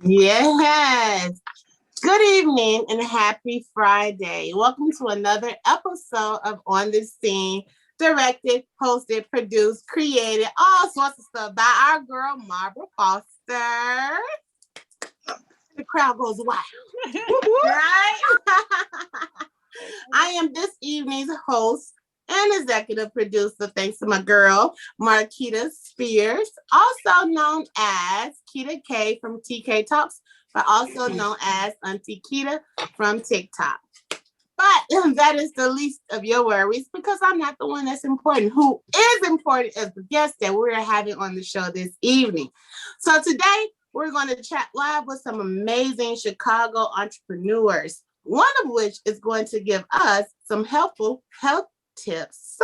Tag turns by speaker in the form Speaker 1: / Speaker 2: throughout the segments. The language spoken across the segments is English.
Speaker 1: Yes. Good evening and happy Friday. Welcome to another episode of On the Scene, directed, hosted, produced, created, all sorts of stuff by our girl, Barbara Foster. The crowd goes wild. Right? I am this evening's host and executive producer, thanks to my girl, Marquita Spears, also known as Kita K from TK Talks, but also known as Auntie Kita from TikTok. But that is the least of your worries because I'm not the one that's important. Who is important is the guest that we're having on the show this evening. So today, we're going to chat live with some amazing Chicago entrepreneurs, one of which is going to give us some helpful health tips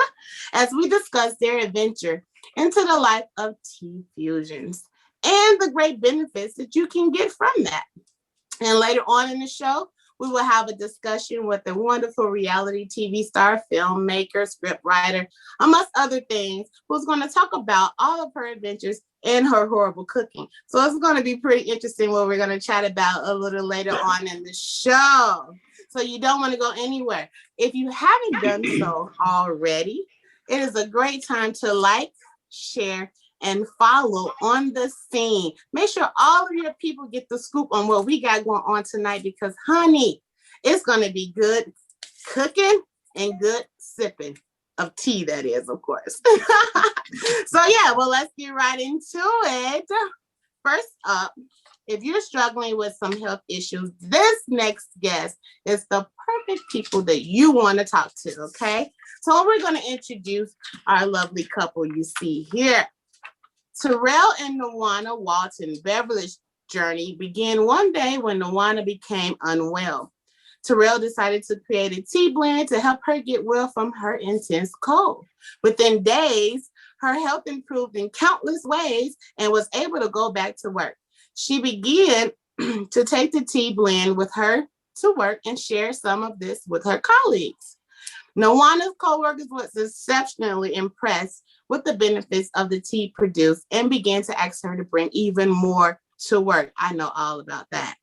Speaker 1: as we discuss their adventure into the life of TeaFusions and the great benefits that you can get from that. And later on in the show, we will have a discussion with a wonderful reality TV star, filmmaker, scriptwriter, amongst other things, who's going to talk about all of her adventures and her horrible cooking. So it's going to be pretty interesting what we're going to chat about a little later on in the show. So you don't want to go anywhere. If you haven't done so already, it is a great time to like, share, and follow On the Scene. Make sure all of your people get the scoop on what we got going on tonight because, honey, it's going to be good cooking and good sipping of tea, that is, of course. So, yeah, well, let's get right into it. First up, if you're struggling with some health issues, this next guest is the perfect people that you want to talk to, okay? So we're going to introduce our lovely couple you see here. Terrell and Nawana Walton Beverages journey began one day when Nawana became unwell. Terrell decided to create a tea blend to help her get well from her intense cold. Within days, her health improved in countless ways and was able to go back to work. She began to take the tea blend with her to work and share some of this with her colleagues. Nawana's co-workers was exceptionally impressed with the benefits of the tea produced and began to ask her to bring even more to work. I know all about that.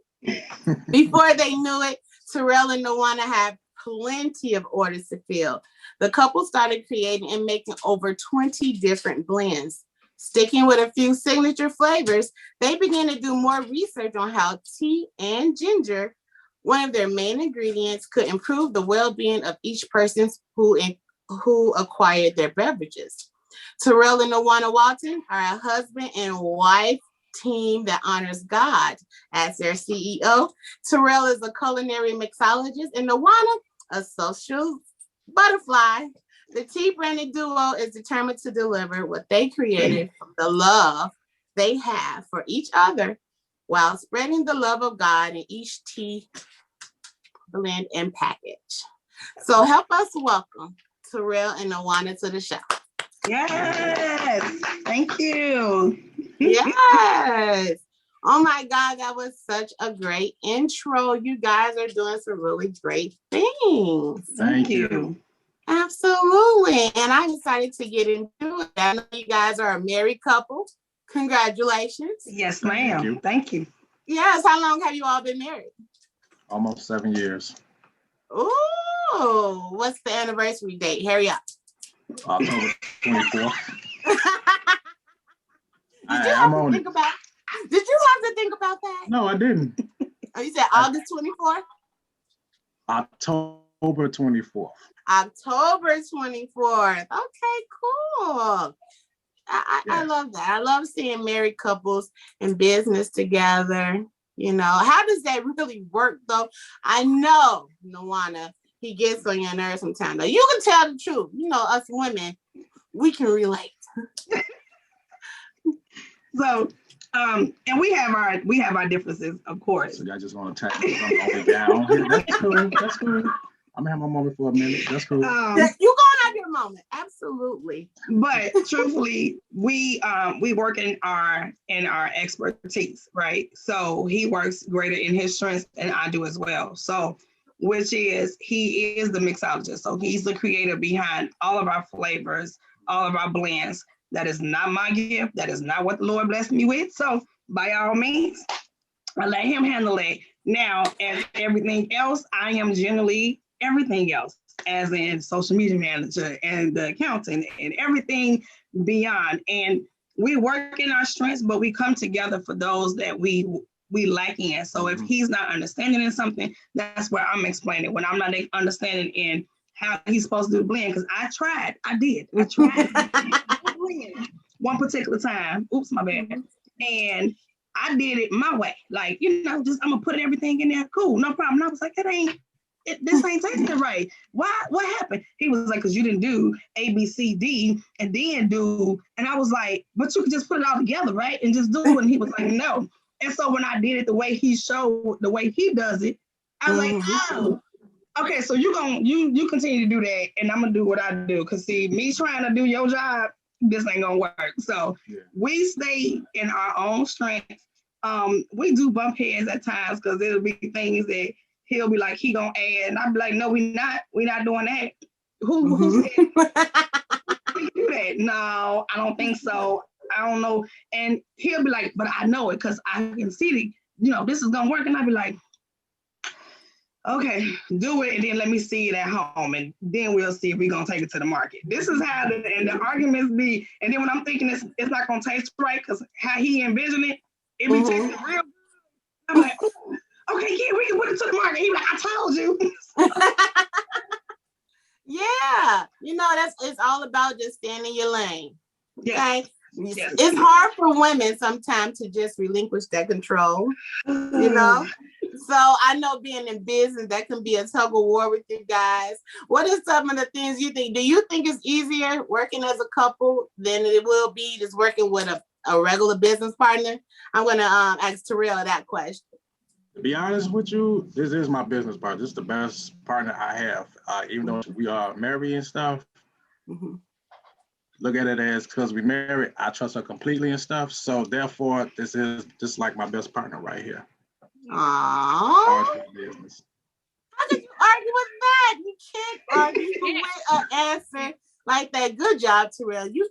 Speaker 1: Before they knew it, Terrell and Nawana had plenty of orders to fill. The couple started creating and making over 20 different blends. Sticking with a few signature flavors, they began to do more research on how tea and ginger, one of their main ingredients, could improve the well-being of each person who acquired their beverages. Terrell and Nawana Walton are a husband and wife team that honors God as their CEO. Terrell is a culinary mixologist and Nawana, a social butterfly. The tea branded duo is determined to deliver what they created from the love they have for each other while spreading the love of God in each tea blend and package. So help us welcome Terrell and Nawana to the show.
Speaker 2: Yes, thank you.
Speaker 1: Yes. Oh my God, that was such a great intro. You guys are doing some really great things.
Speaker 2: Thank you.
Speaker 1: Absolutely. And I'm excited to get into it. I know you guys are a married couple. Congratulations.
Speaker 2: Yes, ma'am. Thank you.
Speaker 1: Yes. How long have you all been married?
Speaker 3: Almost 7 years.
Speaker 1: Oh, what's the anniversary date? Hurry up.
Speaker 3: October 24th.
Speaker 1: Did you have to think about that?
Speaker 3: No, I didn't.
Speaker 1: Oh, you said August 24th?
Speaker 3: October 24th.
Speaker 1: October 24th. Okay, cool. I love that. I love seeing married couples in business together. You know, how does that really work, though? I know, Nawana, he gets on your nerves sometimes. Though. You can tell the truth. You know, us women, we can relate.
Speaker 2: So, and we have our differences, of course.
Speaker 3: So y'all just want to tackle something all the way down. That's cool. That's cool. I'm gonna have my moment for a minute. That's cool.
Speaker 1: You gonna have your moment, absolutely.
Speaker 2: But truthfully, we work in our expertise, right? So he works greater in his strengths, and I do as well. So, he is the mixologist. So he's the creator behind all of our flavors, all of our blends. That is not my gift. That is not what the Lord blessed me with. So by all means, I let him handle it. Now, as everything else, I am generally everything else, as in social media manager and the accountant and everything beyond. And we work in our strengths, but we come together for those that we lack in. So if he's not understanding in something, that's where I'm explaining. When I'm not understanding in how he's supposed to do the blend, because I tried blend one particular time. Oops, my bad. And I did it my way. Like, just I'm gonna put everything in there. Cool, no problem. And I was like, this ain't tasting right. Why? What happened? He was like, because you didn't do A, B, C, D, and then do. And I was like, but you could just put it all together, right? And just do it. And he was like, no. And so when I did it the way he showed, the way he does it, I was like, oh, okay. So you continue to do that, and I'm gonna do what I do. Cause see, me trying to do your job, this ain't gonna work. So we stay in our own strength. We do bump heads at times because it'll be things that he'll be like, he gonna add, and I'll be like, no, we're not doing that. Who said you do that? No, I don't think so. I don't know. And he'll be like, but I know it because I can see this is gonna work. And I'll be like, okay, do it, and then let me see it at home, and then we'll see if we're gonna take it to the market. This is how the arguments be. And then when I'm thinking it's not gonna taste right because how he envisioned it, it be tasting real good. I'm like, okay, yeah, we can put it to the market. He like, I told you.
Speaker 1: Yeah, it's all about just staying in your lane. Okay.
Speaker 2: Yes.
Speaker 1: It's hard for women sometimes to just relinquish that control, So I know being in business, that can be a tug of war with you guys. What are some of the things you think? Do you think it's easier working as a couple than it will be just working with a regular business partner? I'm going to ask Terrell that question.
Speaker 3: To be honest with you, this is my business partner. This is the best partner I have. Even though we are married and stuff, look at it as because we married, I trust her completely and stuff. So therefore, this is just like my best partner right here.
Speaker 1: Aww. How could you argue with that? You can't argue with an answer like that. Good job, Terrell. You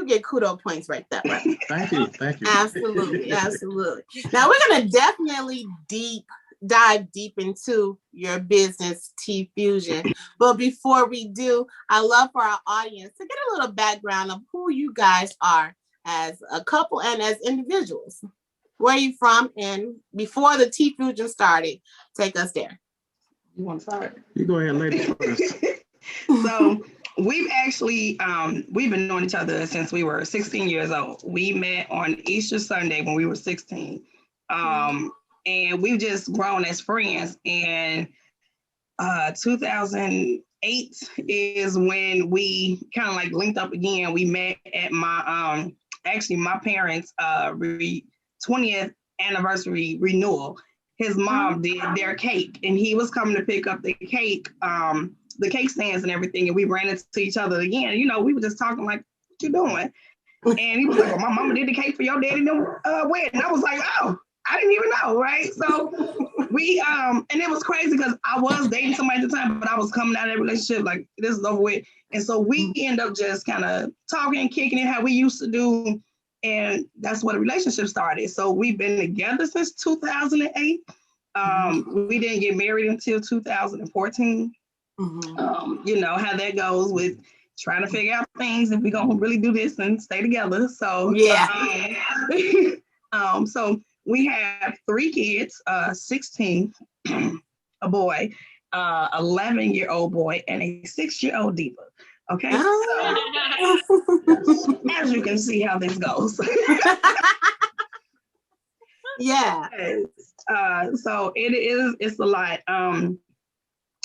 Speaker 1: get kudo points right there. Right?
Speaker 3: Thank you.
Speaker 1: Absolutely. Now we're gonna definitely dive deep into your business, TeaFusion. But before we do, I love for our audience to get a little background of who you guys are as a couple and as individuals. Where are you from? And before the TeaFusion started, take us there.
Speaker 2: You want to start?
Speaker 3: You go ahead, ladies first.
Speaker 2: So we've actually, we've been knowing each other since we were 16 years old. We met on Easter Sunday when we were 16. And we've just grown as friends. And 2008 is when we kind of like linked up again. We met at my parents' 20th anniversary renewal. His mom did their cake, and he was coming to pick up the cake stands and everything. And we ran into each other again. We were just talking like, what you doing? And he was like, well, my mama did the cake for your daddy wedding. I was like, oh, I didn't even know, right? So we, and it was crazy because I was dating somebody at the time, but I was coming out of that relationship like, this is over with. And so we end up just kind of talking, kicking it how we used to do. And that's where the relationship started. So we've been together since 2008. We didn't get married until 2014. How that goes with trying to figure out things if we're going to really do this and stay together. So, so we have 3 kids, 16, a boy, 11-year-old boy, and a 6-year-old diva. Okay, so as you can see how this goes. So it's a lot.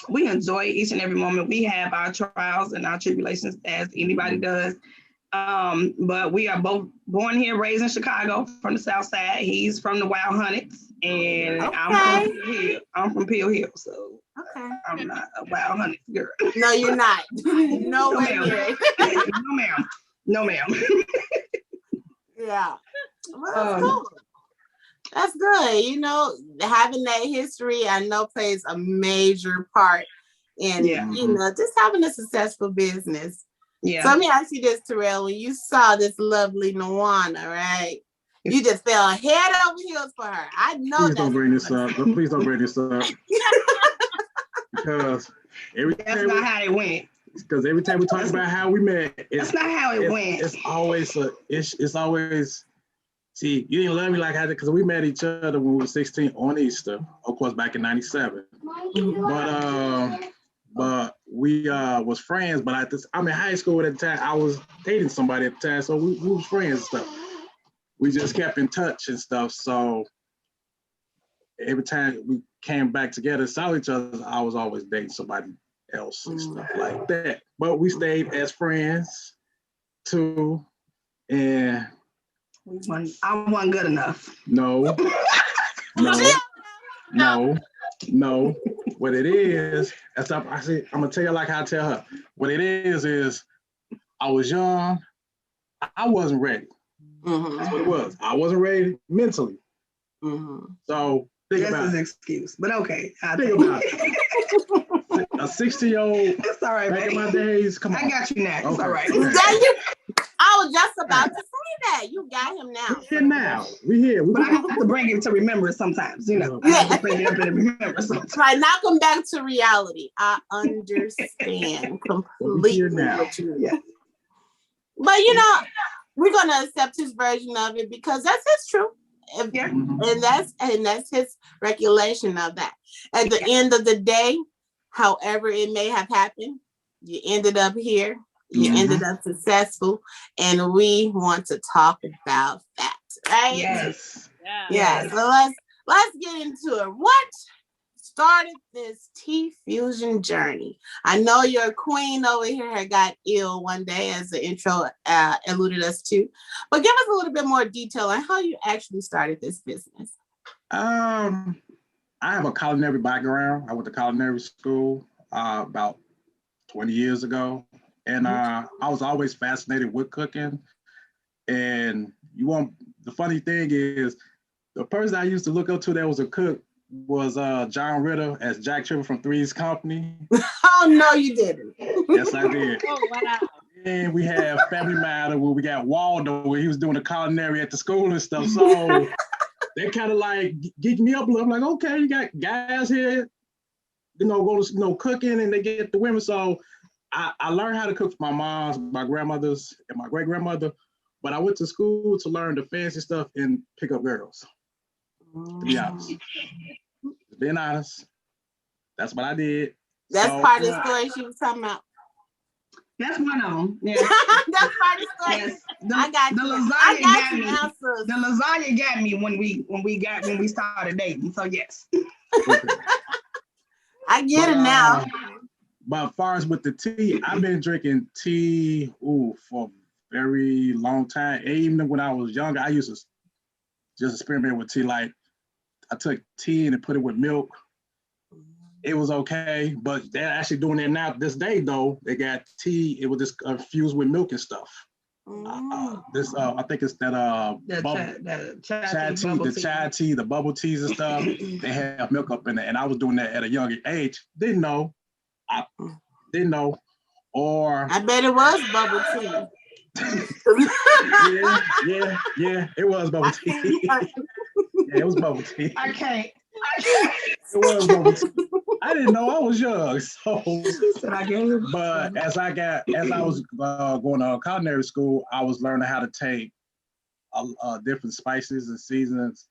Speaker 2: We enjoy each and every moment. We have our trials and our tribulations as anybody does. But we are both born here, raised in Chicago from the South Side. He's from the Wild Hunnets, and I'm from Peel Hill. So I'm not a Wild Hunnets girl.
Speaker 1: No, you're not. No way.
Speaker 2: No, ma'am.
Speaker 1: Yeah. Well, that's cool. That's good. Having that history, I know, plays a major part in, just having a successful business. Yeah. So let me ask you this, Terrell. When you saw this lovely Nawana, right? You just fell head over heels for her. I know.
Speaker 3: Please don't bring this up. Please don't bring this up. Because
Speaker 2: that's not how it went.
Speaker 3: Because every time we talk about how we met,
Speaker 2: that's not how it went.
Speaker 3: It's always it's always. See, you didn't love me like I did because we met each other when we were 16 on Easter, of course, back in '97. But we was friends. But I'm in high school at the time. I was dating somebody at the time, so we was friends and stuff. We just kept in touch and stuff. So every time we came back together, saw each other, I was always dating somebody else and stuff like that. But we stayed as friends too, and.
Speaker 2: I wasn't good enough.
Speaker 3: No. What it is, I'm gonna tell you like how I tell her. What it is I was young. I wasn't ready. That's what it was. I wasn't ready mentally. So think about
Speaker 2: an excuse, but okay.
Speaker 3: Think about it. A 60-year-old.
Speaker 2: It's all right,
Speaker 3: back in my days. Come on.
Speaker 2: I got you now. It's all right.
Speaker 1: I was just about to say that. You got him now.
Speaker 3: We're here now. We're here.
Speaker 2: But I have to bring him to remember sometimes, you know. I have to bring it up and remember sometimes.
Speaker 1: Right, knock him back to reality. I understand completely what you mean. But we're gonna accept his version of it because that's his truth. And that's his recollection of that. At the end of the day, however it may have happened, you ended up here. You ended up successful, and we want to talk about that, right?
Speaker 2: Yes.
Speaker 1: Yeah. So let's get into it. What started this TeaFusion journey? I know your queen over here had got ill one day, as the intro alluded us to, but give us a little bit more detail on how you actually started this business.
Speaker 3: I have a culinary background. I went to culinary school about 20 years ago. And I was always fascinated with cooking. And the funny thing is, the person I used to look up to that was a cook was John Ritter as Jack Tripper from Three's Company.
Speaker 1: Oh, no, you didn't.
Speaker 3: Yes, I did. Oh, wow. And we had Family Matter where we got Waldo where he was doing the culinary at the school and stuff. So they kind of like geeked me up a little. I'm like, okay, you got guys here, go to cooking, and they get the women. So I learned how to cook for my moms, my grandmothers, and my great-grandmother, but I went to school to learn the fancy stuff and pick up girls, to be honest. Being honest, that's what I did.
Speaker 1: That's part of the story she was talking about.
Speaker 2: That's one of them. Yeah.
Speaker 1: That's part of the story. Yes.
Speaker 2: I got you. The lasagna got me when we started dating. So yes.
Speaker 1: I get it now.
Speaker 3: But as far as with the tea, I've been drinking tea for a very long time. Even when I was younger, I used to just experiment with tea. Like I took tea and put it with milk. It was okay, but they're actually doing that now. This day though, they got tea. It was just infused with milk and stuff. I think it's chai tea, the bubble teas and stuff. They have milk up in it, and I was doing that at a younger age. Didn't know. Or
Speaker 1: I bet it was bubble tea.
Speaker 3: yeah, it was bubble tea. It was bubble tea.
Speaker 2: I can't.
Speaker 3: It was bubble tea. I didn't know I was young, so. But as I was going to culinary school, I was learning how to take different spices and seasons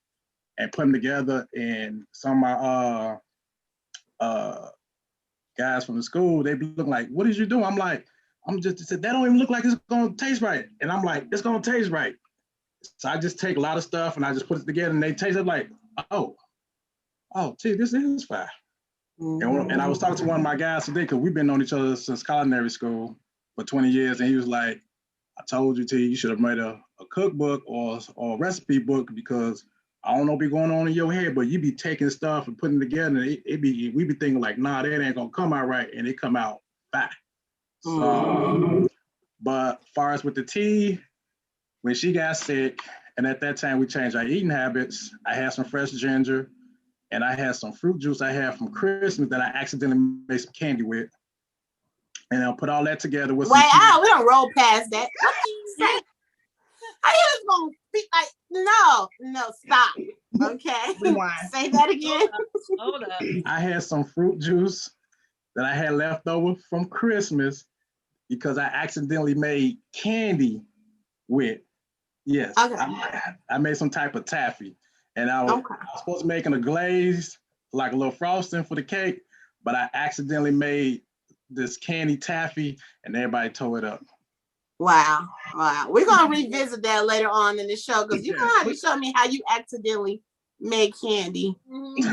Speaker 3: and put them together. And some of my guys from the school, they be looking like, "What is you doing?" They said, "That don't even look like it's gonna taste right." And I'm like, "It's gonna taste right." So I just take a lot of stuff and I just put it together, and they taste it like, oh, gee, this is fine. And I was talking to one of my guys today because we've been on each other since culinary school for 20 years, and he was like, "I told you, T, you should have made a cookbook or a recipe book because I don't know what be going on in your head, but you be taking stuff and putting it together, and we be thinking like, nah, that ain't gonna come out right, and it come out fine." So, but as far as with the tea, when she got sick, and at that time we changed our eating habits, I had some fresh ginger, and I had some fruit juice I had from Christmas that I accidentally made some candy with, and I'll put all that together with.
Speaker 1: Wait, we don't roll past that. What did you say? How you just gonna be like? No, stop. Okay. Say that again.
Speaker 4: Hold up.
Speaker 3: I had some fruit juice that I had left over from Christmas because I accidentally made candy with. Yes,
Speaker 1: Okay.
Speaker 3: I made some type of taffy, and I was supposed to making a glaze, like a little frosting for the cake, but I accidentally made this candy taffy, and everybody tore it up.
Speaker 1: Wow. We're gonna revisit that later on in the show because you're gonna have to show me how you accidentally made candy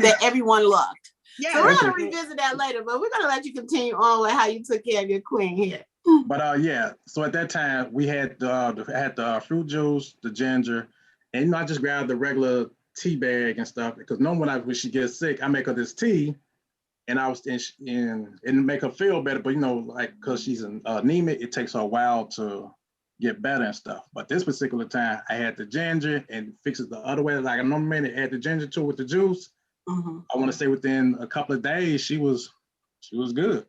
Speaker 1: that everyone loved. Yeah. So we're gonna revisit that later, but we're gonna let you continue on with how you took care of your queen here.
Speaker 3: But so at that time we had the fruit juice, the ginger, and I just grabbed the regular tea bag and stuff because normally when she gets sick, I make her this tea, and I was in make her feel better. But like because she's anemic, it takes her a while to get better and stuff. But this particular time, I had the ginger and fix it the other way. Like I normally add the ginger to it with the juice. Mm-hmm. I want to say within a couple of days, she was good.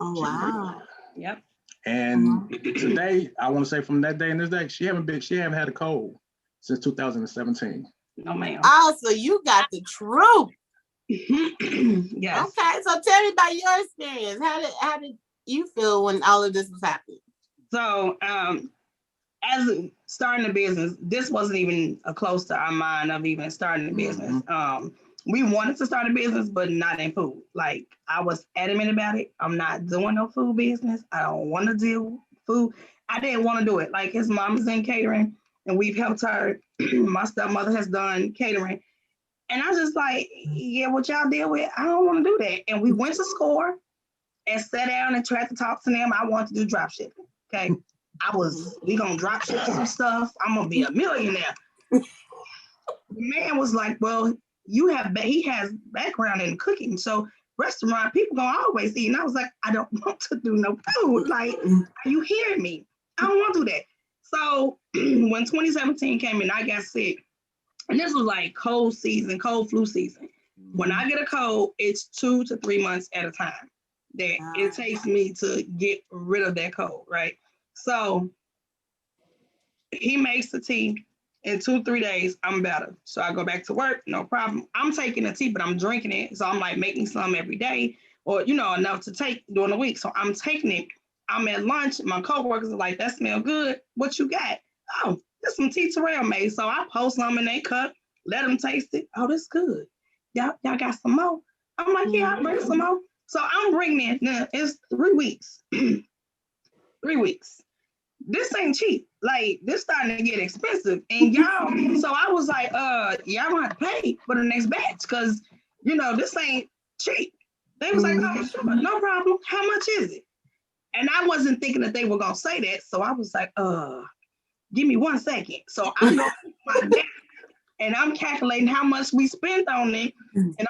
Speaker 1: Oh wow!
Speaker 2: Yep.
Speaker 3: And today, I want to say from that day and this day, she haven't had a cold since 2017.
Speaker 2: No, ma'am.
Speaker 1: Oh, so you got the truth.
Speaker 2: Yes.
Speaker 1: Okay, so tell me about your experience. How did you feel when all of this was happening?
Speaker 2: So, as starting a business, this wasn't even close to our mind of even starting a business. We wanted to start a business, but not in food. Like I was adamant about it. I'm not doing no food business. I don't want to do food. I didn't want to do it. Like his mom is in catering, and we've helped her. My stepmother has done catering, and I was just like, yeah, what y'all deal with? I don't want to do that. And we went to SCORE and sat down and tried to talk to them. I wanted to do drop shipping. Okay, we gonna drop ship some stuff. I'm gonna be a millionaire. The man was like, well. He has background in cooking, so restaurant people gonna always eat. And I was like, I don't want to do no food. Like, are you hearing me? I don't want to do that. So when 2017 came and I got sick, and this was like cold flu season. When I get a cold, it's 2 to 3 months at a time that it takes me to get rid of that cold, right? So he makes the tea. In 2-3 days, I'm better. So I go back to work, no problem. I'm taking the tea, but I'm drinking it. So I'm like making some every day or, enough to take during the week. So I'm taking it. I'm at lunch. My coworkers are like, that smell good. What you got? Oh, there's some tea Terrell made. So I post some in their cup, let them taste it. Oh, that's good. Y'all got some more? I'm like, yeah, I'll bring some more. So I'm bringing it. Now, it's 3 weeks. 3 weeks. This ain't cheap. Like, this starting to get expensive. And y'all, so I was like, y'all gonna have to pay for the next batch because, this ain't cheap. They was like, oh, sure, no problem. How much is it? And I wasn't thinking that they were gonna say that. So I was like, give me 1 second. So I know my debt and I'm calculating how much we spent on it. And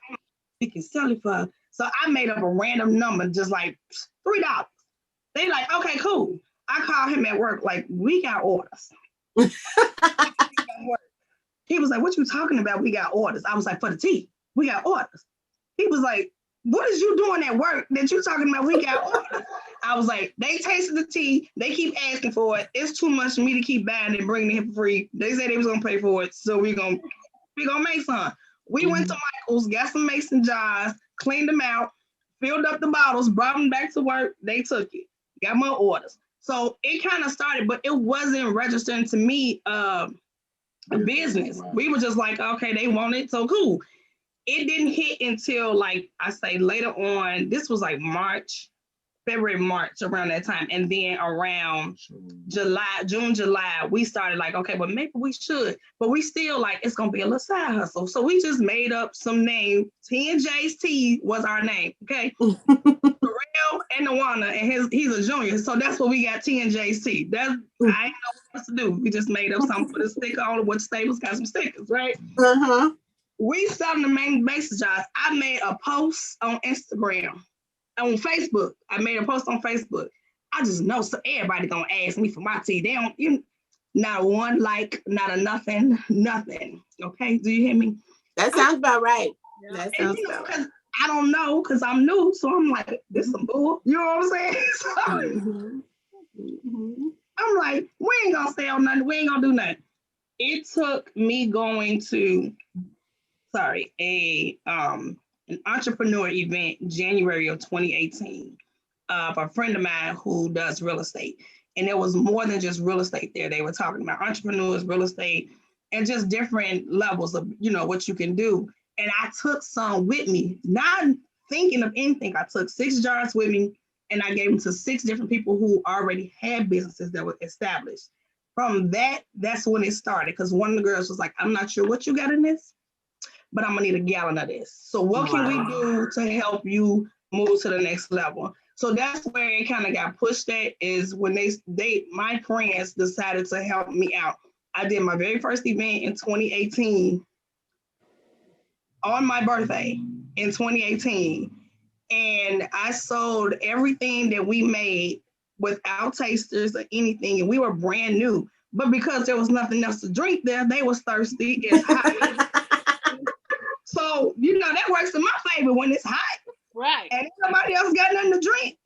Speaker 2: we can sell it for. So I made up a random number, just like $3. They like, okay, cool. I called him at work, like, we got orders. He was like, what you talking about? We got orders. I was like, for the tea, we got orders. He was like, what is you doing at work that you talking about? We got orders. I was like, they tasted the tea. They keep asking for it. It's too much for me to keep buying and bringing it for free. They said they was going to pay for it. So we gonna make some. We went to Michael's, got some mason jars, cleaned them out, filled up the bottles, brought them back to work. They took it. Got more orders. So it kind of started, but it wasn't registering to me a business. We were just like, okay, they want it, so cool. It didn't hit until like I say later on. This was like February, March, around that time. And then around June, July, we started like, okay, well, maybe we should. But we still like, it's going to be a little side hustle. So we just made up some name. T&J's Tea was our name, okay? Terrell and Nawana, and he's a junior. So that's what we got, T&J's Tea. I ain't know what to do. We just made up something for the sticker on it. What Staples got some stickers, right?
Speaker 1: Uh-huh.
Speaker 2: We selling the main basis jars. I made a post on Instagram. On Facebook, I made a post on Facebook. I just know so everybody gonna ask me for my tea. They don't, not a one like, not a nothing. Okay, do you hear me?
Speaker 1: That sounds about right. That sounds about right.
Speaker 2: I don't know, because I'm new, so I'm like, this some bull. You know what I'm saying? So, I'm like, we ain't gonna sell nothing. We ain't gonna do nothing. It took me going to, an entrepreneur event January of 2018 of a friend of mine who does real estate. And there was more than just real estate there. They were talking about entrepreneurs, real estate, and just different levels of, what you can do. And I took some with me, not thinking of anything. I took 6 jars with me and I gave them to 6 different people who already had businesses that were established. From that's when it started. Because one of the girls was like, I'm not sure what you got in this, but I'm gonna need a gallon of this. So what can we do to help you move to the next level? So that's where it kind of got pushed at, is when my friends decided to help me out. I did my very first event in 2018 on my birthday in 2018. And I sold everything that we made without tasters or anything. And we were brand new. But because there was nothing else to drink there, they was thirsty. It's hot. So, that works in my favor when it's hot.
Speaker 1: Right.
Speaker 2: And nobody else got nothing to drink.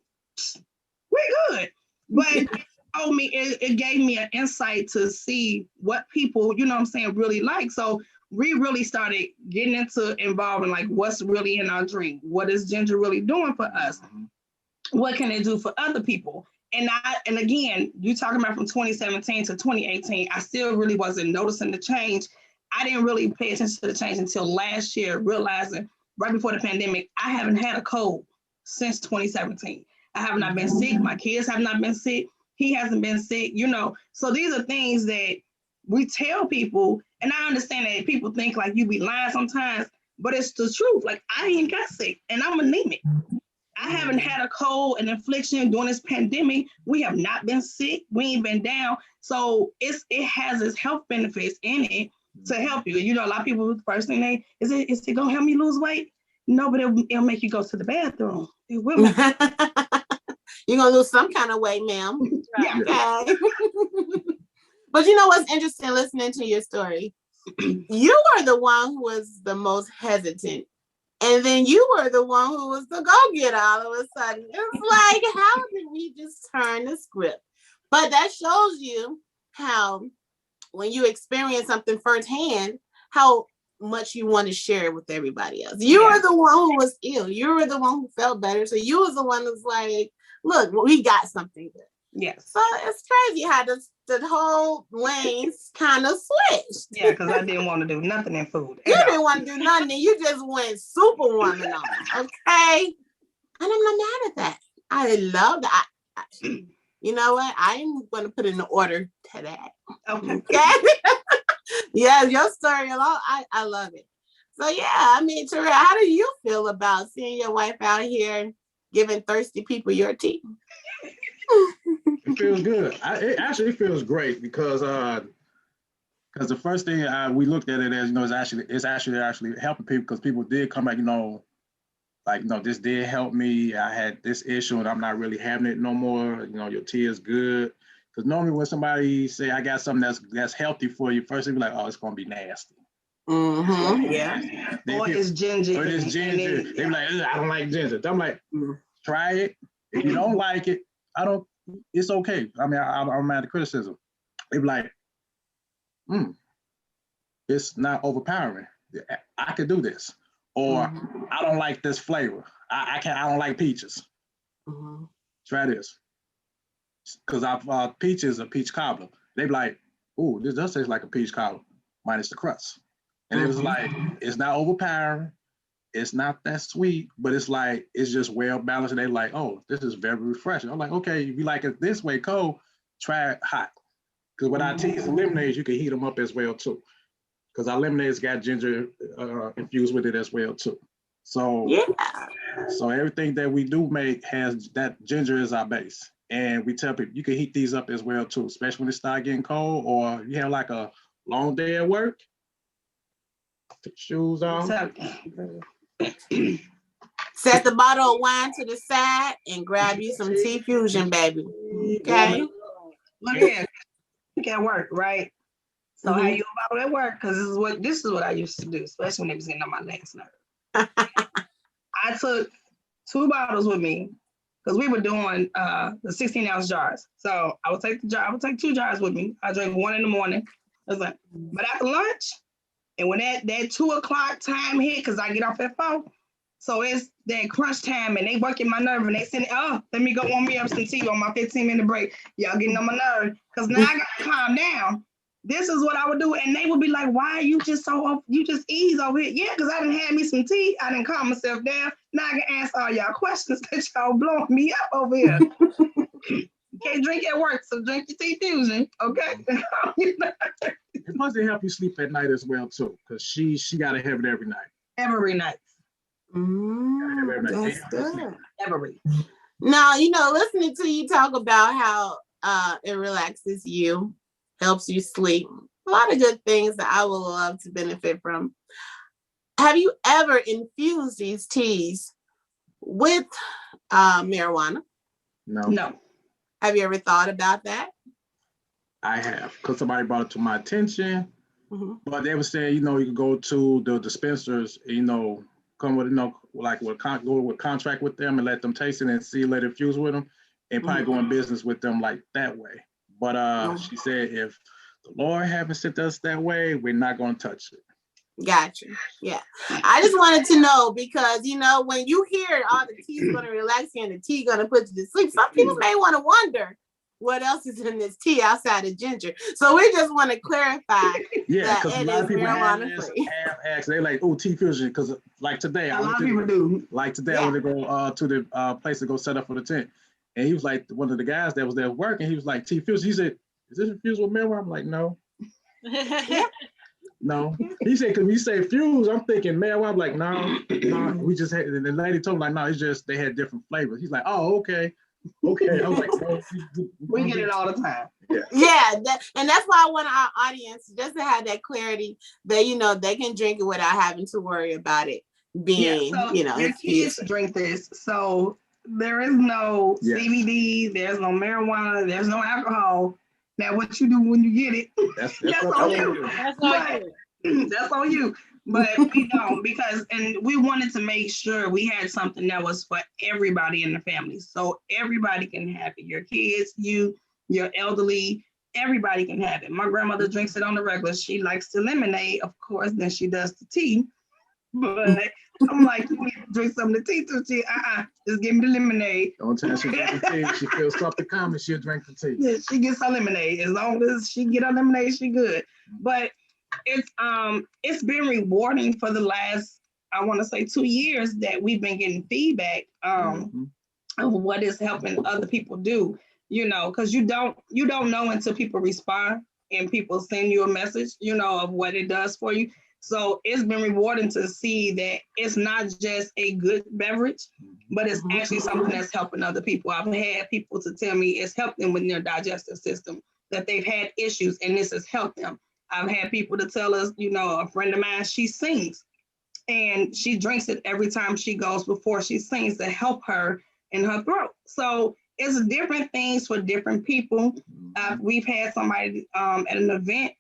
Speaker 2: We're good. But it gave me an insight to see what people, really like. So we really started getting into involving, like, what's really in our drink? What is ginger really doing for us? What can it do for other people? And again, you talking about from 2017 to 2018, I still really wasn't noticing the change. I didn't really pay attention to the change until last year, realizing right before the pandemic, I haven't had a cold since 2017. I have not been sick. My kids have not been sick. He hasn't been sick, So these are things that we tell people, and I understand that people think like you be lying sometimes, but it's the truth. Like, I ain't got sick and I'm anemic. I haven't had a cold, an infliction during this pandemic. We have not been sick. We ain't been down. So it has its health benefits in it to help you. A lot of people, the first thing is it gonna help me lose weight? No, but it'll make you go to the bathroom. It will.
Speaker 1: You're gonna lose some kind of weight, ma'am.
Speaker 2: Yeah.
Speaker 1: Okay. But you know what's interesting listening to your story? You were the one who was the most hesitant. And then you were the one who was the go-getter all of a sudden. It's like, how did we just turn the script? But that shows you how, when you experience something firsthand, how much you want to share it with everybody else. You were the one who was ill. You were the one who felt better. So you was the one who's like, look, we got something good.
Speaker 2: Yes.
Speaker 1: So it's crazy how the whole lanes kind of switched.
Speaker 2: Yeah, because I didn't want to do nothing in food.
Speaker 1: You didn't want to do nothing. You just went superwoman on it, okay? And I'm not mad at that. I love that. You know what? I'm going to put in the order to that. Okay? Yeah, your story alone, I love it. So yeah, I mean, Terrell, how do you feel about seeing your wife out here giving thirsty people your tea?
Speaker 3: It feels good. It actually feels great because the first thing we looked at it as, is actually helping people, because people did come back, this did help me. I had this issue and I'm not really having it no more. Your tea is good. Because normally when somebody say I got something that's healthy for you, first they be like, oh, it's gonna be nasty.
Speaker 1: Mm-hmm. Yeah.
Speaker 2: Or it's ginger.
Speaker 3: Or it's ginger. They be like, I don't like ginger. I'm like, try it. If you don't like it, it's okay. I mean, I'm mad at criticism. They be like, it's not overpowering. I could do this. Or I don't like this flavor. I don't like peaches. Try this. Because our peach is a peach cobbler. They be like, ooh, this does taste like a peach cobbler, minus the crust. And it was like, it's not overpowering. It's not that sweet, but it's like, it's just well balanced. And they're like, oh, this is very refreshing. I'm like, okay, if you like it this way cold, try it hot. Because with our teas and lemonades, you can heat them up as well too. Because our lemonades got ginger infused with it as well too. So, so everything that we do make has that ginger is our base. And we tell people you can heat these up as well too, especially when it start getting cold or you have like a long day at work. Take shoes off.
Speaker 1: Set the bottle of wine to the side and grab you some TeaFusion, baby. Okay.
Speaker 2: Look at at work, right? So how you about at work? Because this is what I used to do, especially when it was getting on my last nerve. I took 2 bottles with me because we were doing the 16-ounce jars. So I would take 2 jars with me. I drank 1 in the morning, But after lunch, and when that 2:00 time hit, because I get off at 4, so it's that crunch time, and they working my nerve, and they send, let me go warm me up some tea on my 15-minute break. Y'all getting on my nerve, because now I gotta calm down. This is what I would do, and they would be like, "Why are you just so up? You just ease over here?" Yeah, because I didn't have me some tea. I didn't calm myself down. Now I can answer all y'all questions because y'all blowing me up over here. You can't drink at work, so drink your TeaFusion, okay?
Speaker 3: It must help you sleep at night as well too, because she got to have it every night.
Speaker 2: Every night.
Speaker 1: That's good.
Speaker 2: Every.
Speaker 1: Now, listening to you talk about how it relaxes you, helps you sleep, a lot of good things that I would love to benefit from. Have you ever infused these teas with marijuana?
Speaker 2: No.
Speaker 1: Have you ever thought about that?
Speaker 3: I have, because somebody brought it to my attention. But they were saying, you could go to the dispensers, come with, go with contract with them and let them taste it and see, let it fuse with them, and probably go in business with them like that way. But she said, if the Lord haven't sent us that way, we're not going to touch it.
Speaker 1: Gotcha. Yeah. I just wanted to know because, when you hear all the tea is going to relax you and the tea going to put you to sleep, some people may want to wonder what else is in this tea outside of ginger. So we just want to clarify that it is marijuana free.
Speaker 3: They're like, oh, TeaFusion, because like today,
Speaker 2: a lot of people do.
Speaker 3: Like today, I want to go to the place to go set up for the tent. And he was like, one of the guys that was there working, he was like, TeaFusion. He said, is this infused with marijuana? I'm like, no. No. He said, because we say fuse, I'm thinking marijuana. I'm like, no, we just had, and the lady told me, like, no, it's just, they had different flavors. He's like, oh, okay. I was like, no,
Speaker 2: we get it all the time.
Speaker 1: Yeah, and that's why I want our audience just to have that clarity that, they can drink it without having to worry about it being,
Speaker 2: your kids drink this. So there is no CBD, there's no marijuana, there's no alcohol. Now, what you do when you get it, that's on you. That's on you. But we don't, and we wanted to make sure we had something that was for everybody in the family. So everybody can have it. Your kids, you, your elderly, everybody can have it. My grandmother drinks it on the regular. She likes the lemonade, of course, than she does the tea. But I'm like, you need to drink some of the tea too. She, just give me the lemonade.
Speaker 3: Don't tell she drink the tea. She feels something coming, she'll drink the tea.
Speaker 2: Yeah, she gets her lemonade. As long as she get her lemonade, she good. But it's been rewarding for the last, I want to say 2 years that we've been getting feedback of what is helping other people do, because you don't know until people respond and people send you a message, of what it does for you. So it's been rewarding to see that it's not just a good beverage, but it's actually something that's helping other people. I've had people to tell me it's helped them with their digestive system, that they've had issues and this has helped them. I've had people to tell us, a friend of mine, she sings and she drinks it every time she goes before she sings to help her in her throat. So it's different things for different people. We've had somebody at an event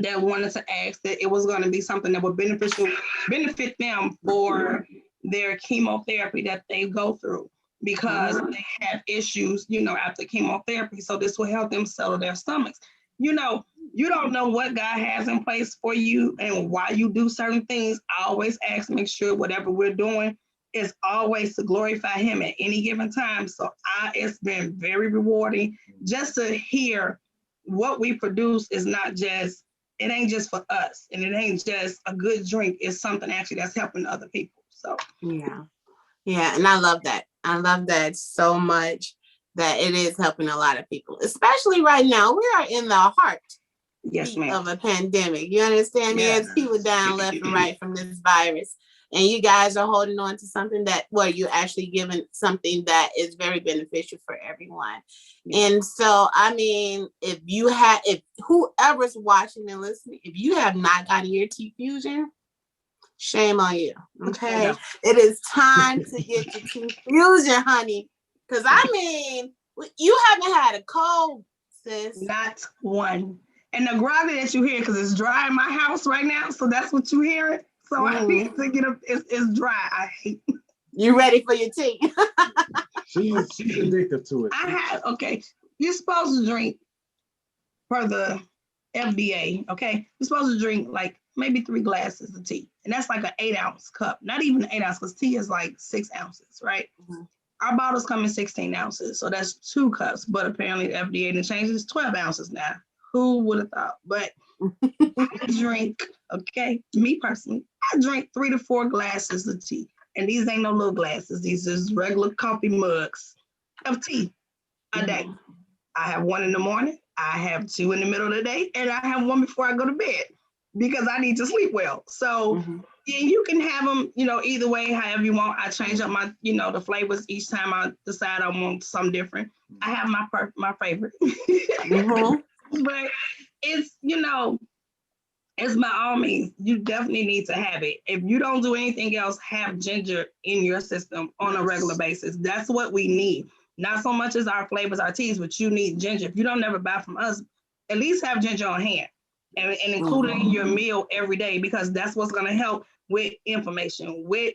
Speaker 2: that wanted to ask that it was going to be something that would benefit them for their chemotherapy that they go through because they have issues, after chemotherapy. So this will help them settle their stomachs. You don't know what God has in place for you and why you do certain things. I always ask, make sure whatever we're doing is always to glorify Him at any given time. So it's been very rewarding just to hear what we produce is not just, it ain't just for us and it ain't just a good drink. It's something actually that's helping other people. So
Speaker 1: yeah. And I love that. I love that so much that it is helping a lot of people, especially right now. We are in the heart of a pandemic. You understand me? There's people down left and right from this virus. And you guys are holding on to something you're actually giving something that is very beneficial for everyone. And so, if whoever's watching and listening, if you have not gotten your TeaFusion, shame on you. Okay. It is time to get your TeaFusion, honey. Because you haven't had a cold, sis.
Speaker 2: Not one. And the gravity that you hear, because it's dry in my house right now, so that's what you're hearing. So I need to get up. It's dry. I hate it.
Speaker 1: You ready for your tea?
Speaker 3: She's addicted to it.
Speaker 2: You're supposed to drink for the FDA, okay? You're supposed to drink like maybe 3 glasses of tea. And that's like an 8-ounce cup. Not even an 8 ounce, because tea is like 6 ounces, right? Mm-hmm. Our bottles come in 16 ounces. So that's 2 cups. But apparently the FDA didn't change it. It's 12 ounces now. Who would have thought? But I drink, okay, me personally, I drink 3 to 4 glasses of tea. And these ain't no little glasses. These is regular coffee mugs of tea a day. I have 1 in the morning, I have 2 in the middle of the day, and I have 1 before I go to bed because I need to sleep well. So yeah, you can have them, either way, however you want. I change up my, the flavors each time I decide I want something different. I have my favorite. But it's, it's by all means, you definitely need to have it. If you don't do anything else, have ginger in your system on a regular basis. That's what we need. Not so much as our flavors, our teas, but you need ginger. If you don't never buy from us, at least have ginger on hand and include it in your meal every day, because that's what's going to help with inflammation, with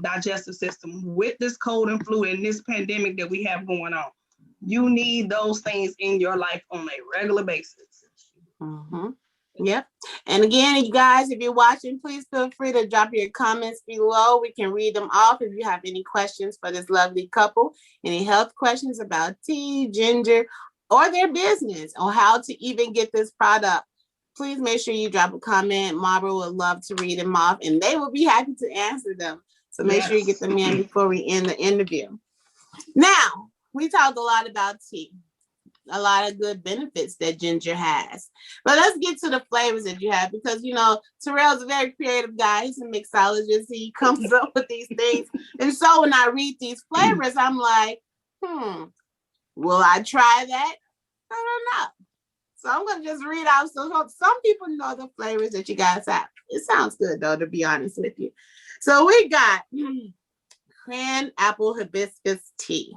Speaker 2: digestive system, with this cold and flu and this pandemic that we have going on. You need those things in your life on a regular basis.
Speaker 1: Yep. And again, you guys, if you're watching, please feel free to drop your comments below. We can read them off. If you have any questions for this lovely couple, any health questions about tea, ginger, or their business, or how to even get this product, please make sure you drop a comment. Marva would love to read them off, and they will be happy to answer them. So make sure you get them in before we end the interview. Now, we talked a lot about tea. A lot of good benefits that ginger has. But let's get to the flavors that you have, because, Terrell's a very creative guy. He's a mixologist. He comes up with these things. And so when I read these flavors, I'm like, will I try that? I don't know. So I'm going to just read out. So some people know the flavors that you guys have. It sounds good, though, to be honest with you. So we got cran apple hibiscus tea.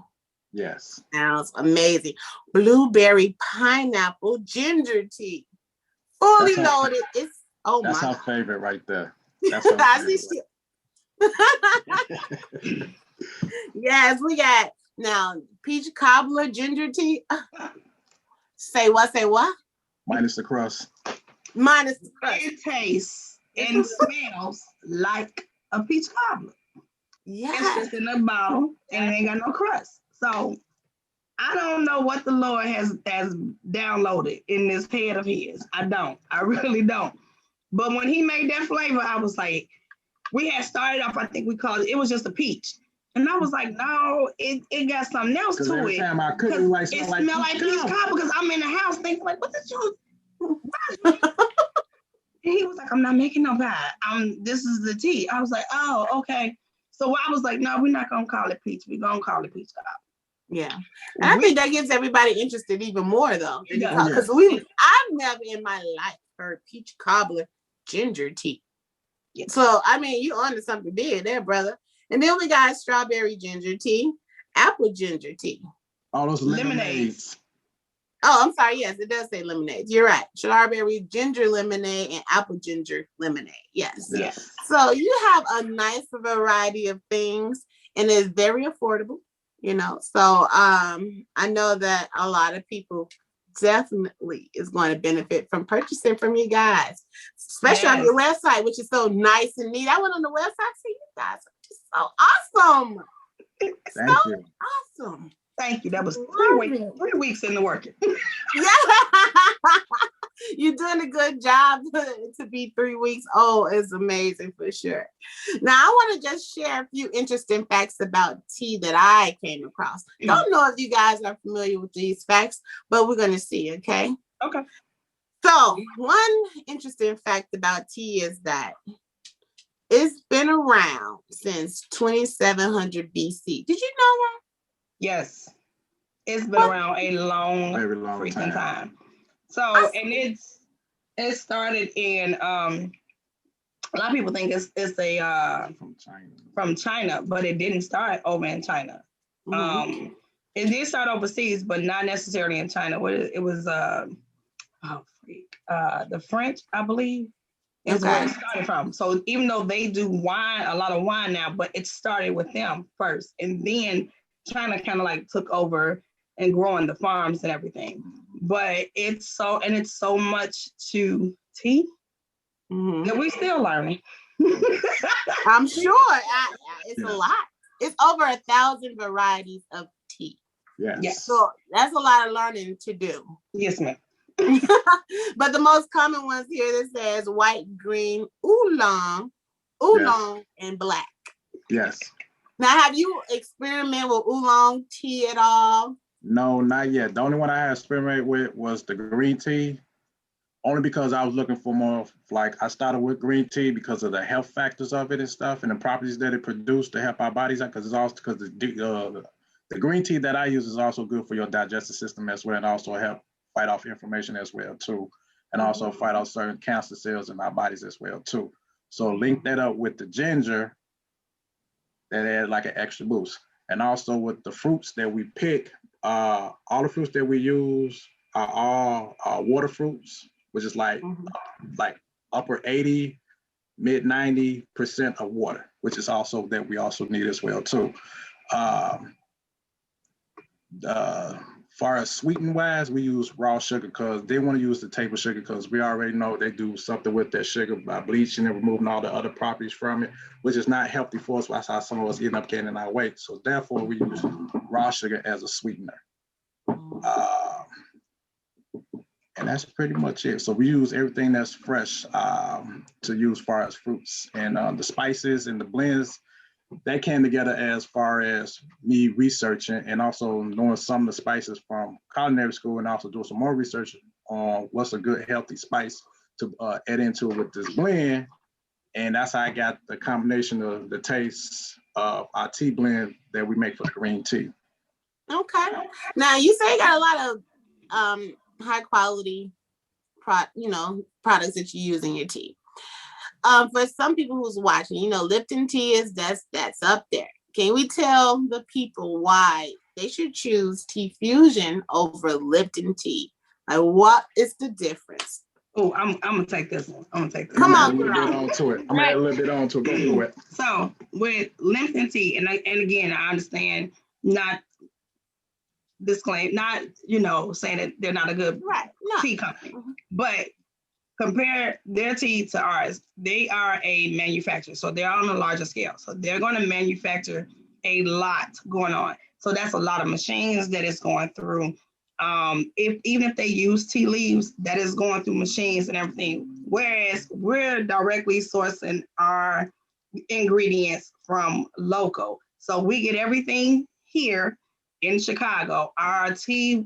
Speaker 3: Yes.
Speaker 1: Sounds amazing. Blueberry pineapple ginger tea. Fully loaded.
Speaker 3: That's our favorite right there. That's our favorite.
Speaker 1: Yes, we got now peach cobbler ginger tea. Say what?
Speaker 3: Minus the crust.
Speaker 1: Minus the crust.
Speaker 2: It tastes and smells like a peach cobbler.
Speaker 1: Yeah.
Speaker 2: It's just in a bottle and it ain't got no crust. So I don't know what the Lord has downloaded in this head of his. I really don't. But when he made that flavor, I was like, we had started off, I think we called it was just a peach. And I was like, no, it got something else to
Speaker 3: every
Speaker 2: it.
Speaker 3: Time I cook, it smelled
Speaker 2: like peach cobbler, because I'm in the house thinking like, what did you? And he was like, I'm not making no pie. This is the tea. I was like, oh, okay. So I was like, no, we're not going to call it peach. We're going to call it peach cobbler.
Speaker 1: Yeah. And I think that gets everybody interested even more, though. Because I've never in my life heard peach cobbler ginger tea. Yeah. So, I mean, you onto something big there, brother. And then we got strawberry ginger tea, apple ginger tea.
Speaker 3: All those lemonades.
Speaker 1: Oh, I'm sorry. Yes, it does say lemonade. You're right. Strawberry ginger lemonade and apple ginger lemonade. Yes. So you have a nice variety of things, and it's very affordable, So I know that a lot of people definitely is going to benefit from purchasing from you guys, especially on your website, which is so nice and neat. I went on the website, see you guys are just so awesome.
Speaker 3: Thank you.
Speaker 1: Awesome.
Speaker 2: Thank you. That was 3 weeks in the working.
Speaker 1: Yeah. You're doing a good job to be 3 weeks old. It's amazing for sure. Now, I want to just share a few interesting facts about tea that I came across. Don't know if you guys are familiar with these facts, but we're going to see, okay?
Speaker 2: Okay.
Speaker 1: So, one interesting fact about tea is that it's been around since 2700 BC. Did you know that?
Speaker 2: Yes. It's been around a long freaking time. So, and it started in, a lot of people think it's from China, but it didn't start over in China. It did start overseas, but not necessarily in China. It was the French, I believe, is where it started from. So even though they do wine, a lot of wine now, but it started with them first, and then China kind of like took over and growing the farms and everything. but it's so much to tea that we still learning.
Speaker 1: I'm sure it's a lot. It's over 1,000 varieties of tea.
Speaker 3: Yes.
Speaker 1: So that's a lot of learning to do.
Speaker 2: Yes, ma'am.
Speaker 1: But the most common ones here that says white, green, oolong, and black.
Speaker 3: Yes.
Speaker 1: Now, have you experimented with oolong tea at all?
Speaker 3: No, not yet. The only one I had experimented with was the green tea, only because I was looking for more, like I started with green tea because of the health factors of it and stuff and the properties that it produced to help our bodies out, because it's also because the green tea that I use is also good for your digestive system as well, and also help fight off inflammation as well too, and also fight off certain cancer cells in our bodies as well too. So link that up with the ginger, that add like an extra boost. And also with the fruits that we pick, all the fruits that we use are all water fruits, which is like upper 80, mid 90% of water, which is also that we also need as well too. Far as sweetening wise, we use raw sugar because they want to use the table sugar because we already know they do something with that sugar by bleaching and removing all the other properties from it, which is not healthy for us. That's how some of us end up gaining our weight. So therefore, we use raw sugar as a sweetener. And that's pretty much it. So we use everything that's fresh to use far as fruits and the spices and the blends. That came together as far as me researching and also knowing some of the spices from culinary school and also doing some more research on what's a good healthy spice to add into it with this blend. And that's how I got the combination of the taste of our tea blend that we make for the green tea.
Speaker 1: Okay. Now you say you got a lot of high quality products that you use in your tea. For some people who's watching, Lipton tea that's up there. Can we tell the people why they should choose TeaFusion over Lipton tea? Like, what is the difference?
Speaker 2: Oh, I'm gonna take this one.
Speaker 1: Come on,
Speaker 3: I'm gonna add a little bit on to it. Go through it.
Speaker 2: So with Lipton tea, and again, I understand not disclaim, not saying that they're not a good tea company, but compare their tea to ours. They are a manufacturer, so they're on a larger scale. So they're going to manufacture a lot going on. So that's a lot of machines that is going through. Even if they use tea leaves, that is going through machines and everything. Whereas we're directly sourcing our ingredients from local. So we get everything here in Chicago. Our tea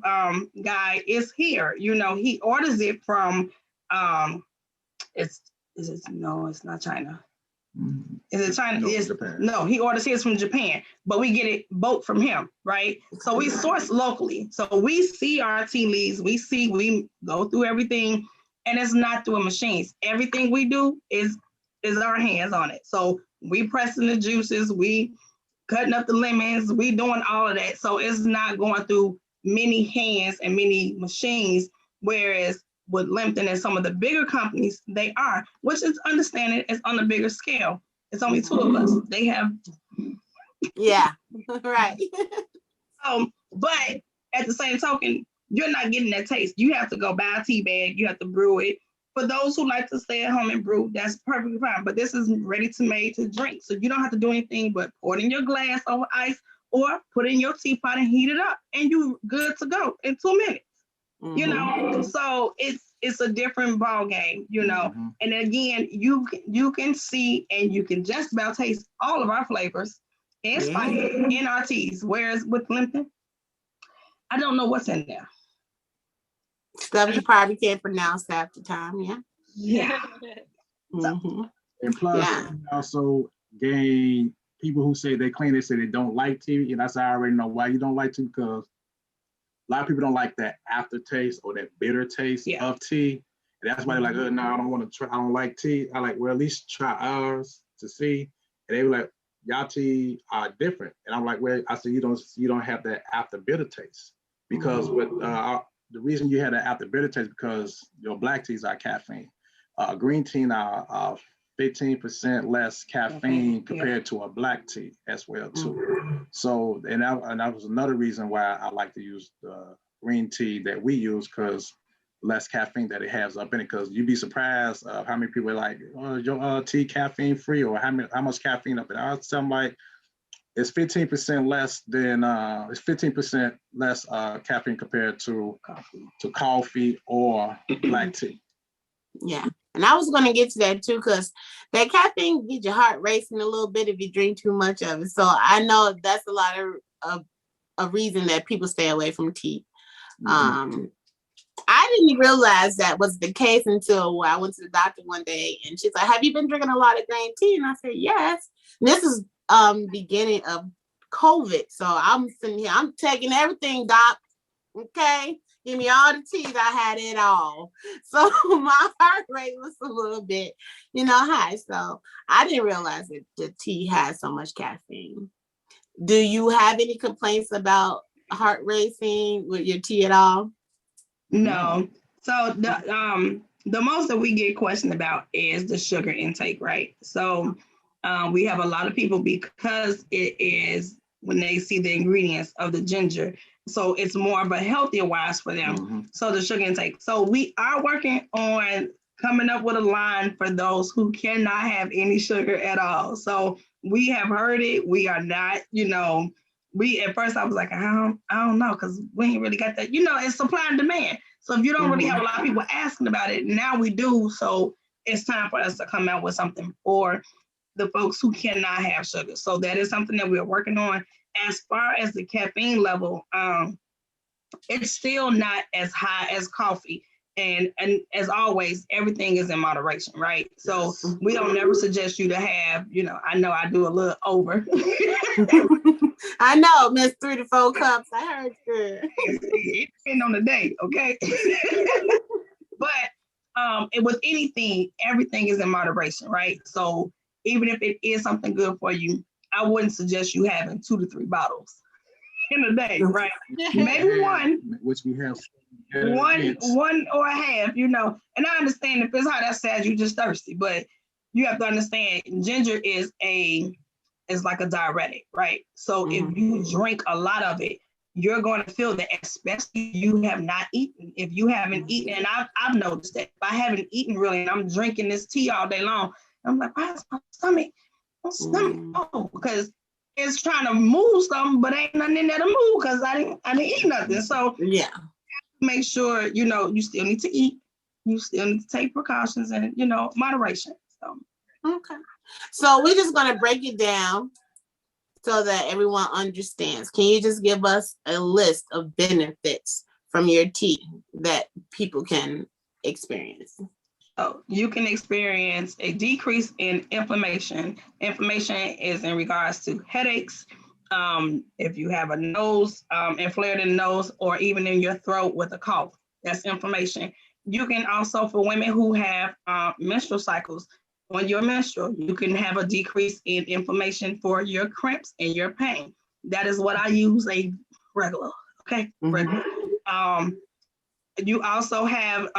Speaker 2: guy is here. He orders it from it's not China. Is it China? No, he orders his from Japan, but we get it both from him, right? So we source locally. So we see our tea leaves, we go through everything, and it's not through machines. Everything we do is our hands on it. So we pressing the juices, we cutting up the lemons, we doing all of that. So it's not going through many hands and many machines, whereas with Lipton and some of the bigger companies, they are, which is understanding it's on a bigger scale. It's only two of us. They have.
Speaker 1: Yeah, right.
Speaker 2: But at the same token, you're not getting that taste. You have to go buy a tea bag. You have to brew it. For those who like to stay at home and brew, that's perfectly fine. But this is ready to made to drink. So you don't have to do anything but pour it in your glass over ice or put it in your teapot and heat it up. And you're good to go in 2 minutes. So it's a different ball game, and again, you can see and you can just about taste all of our flavors and spices in our teas, whereas with Lipton, I don't know what's in there.
Speaker 1: Stuff you probably can't pronounce half the time.
Speaker 3: And plus, we also gain people who say they claim, they say they don't like tea, and I already know why you don't like tea, because a lot of people don't like that aftertaste or that bitter taste of tea. And that's why they're like, oh, no, I don't want to try. I don't like tea. I like, well, at least try ours to see. And they were like, y'all tea are different. And I'm like, well, I said, you don't have that after bitter taste, because with the reason you had that after bitter taste because your black teas are caffeine. Green tea are 15% less caffeine compared to a black tea as well too. So, and that was another reason why I like to use the green tea that we use because less caffeine that it has up in it. Because you'd be surprised how many people are like, oh, your tea caffeine free, or how much caffeine up in it. I was telling like it's 15% less than it's 15% less caffeine compared to coffee or black tea.
Speaker 1: Yeah. And I was going to get to that too, because that caffeine gets your heart racing a little bit if you drink too much of it. So I know that's a lot of a reason that people stay away from tea. Mm-hmm. I didn't realize that was the case until I went to the doctor one day, and she's like, have you been drinking a lot of green tea? And I said, yes. And this is beginning of COVID. So I'm sitting here, I'm taking everything, doc. Okay. Give me all the teas. I had it all. So my heart rate was a little bit, high. So I didn't realize that the tea has so much caffeine. Do you have any complaints about heart racing with your tea at all?
Speaker 2: No. So the most that we get questioned about is the sugar intake, right? So we have a lot of people, because it is when they see the ingredients of the ginger, so it's more of a healthier wise for them. Mm-hmm. So the sugar intake. So we are working on coming up with a line for those who cannot have any sugar at all. So we have heard it. We are not, at first I was like, I don't know, because we ain't really got that, it's supply and demand. So if you don't really have a lot of people asking about it, now we do. So it's time for us to come out with something for the folks who cannot have sugar. So that is something that we're working on. As far as the caffeine level, it's still not as high as coffee. And as always, everything is in moderation, right? So we don't ever suggest you to have, I know I do a little over.
Speaker 1: I know, Miss 3 to 4 cups. I heard you.
Speaker 2: It depends on the day, okay? But with anything, everything is in moderation, right? So even if it is something good for you, I wouldn't suggest you having 2 to 3 bottles in a day, right? Maybe one,
Speaker 3: which we have
Speaker 2: one or a half, and I understand if it's hot outside, you're just thirsty, but you have to understand ginger is like a diuretic, right? So if you drink a lot of it, you're going to feel that, especially if you have not eaten. If you haven't eaten, and I've noticed that if I haven't eaten really, and I'm drinking this tea all day long, I'm like, why is my stomach? Oh, because it's trying to move something, but ain't nothing in there to move because I didn't eat nothing. So
Speaker 1: yeah,
Speaker 2: make sure you still need to eat. You still need to take precautions and moderation. So
Speaker 1: okay. So we're just gonna break it down so that everyone understands. Can you just give us a list of benefits from your tea that people can experience?
Speaker 2: So you can experience a decrease in inflammation. Inflammation is in regards to headaches. If you have a nose inflamed in the nose, or even in your throat with a cough, that's inflammation. You can also, for women who have menstrual cycles, on your menstrual, you can have a decrease in inflammation for your cramps and your pain. That is what I use a regular, okay? Regular. You also have